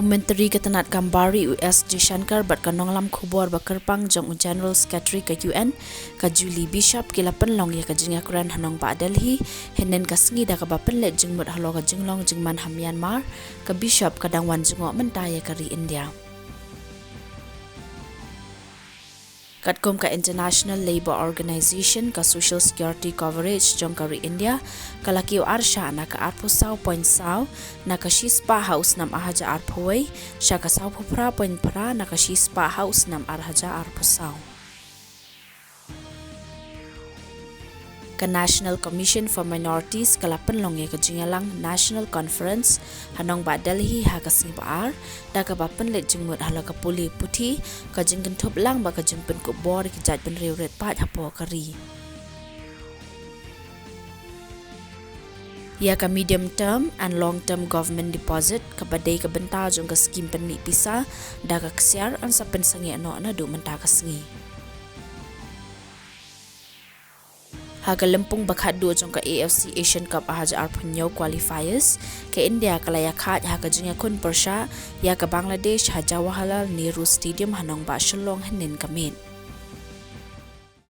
Menteri Ketenat Kambari US Shankar bat kanong lam Khubor bakerpang jong General Secretary ke UN ka Julie Bishop kila penlong ya ka jingya Quran hanong ba Delhi henen ka Sngi da ka ba penlet jing mut halo ka jinglong jingman ha Myanmar ka Bishop kadang wan jingo Mynta ya ka ri India. Katkom ka International Labour Organization ka Social Security Coverage jong kari India kalakiw arsha na ka arpusaw point saw na ka shispa house nam ahaja arpuway siya ka saw pupra point pra na ka shispa house nam arhaja arpusaw. Ka National Commission for Minorities kalapan long ya ka jingalang National Conference hanong ba Delhi ha ka singpaar da ka bapan let jingmut hala ka puli puti ka jinggan top lang ba ka jingpen Khubor ki jaj pen riu ret pat hapo kari. Ya ka medium term and long term government deposit ka badai ka benta jong ka skim pen ni pisa da ka kesiar an sa pen sangi ano na du menta ka Sngi. Haga lempung bakhat dua jong ka AFC Asian Cup ahaja arpunyo qualifiers ke India kalaya khat haga jingya kun persha ya ka Bangladesh haja wahalal Nehru Stadium hanong ba Shillong henin kamin.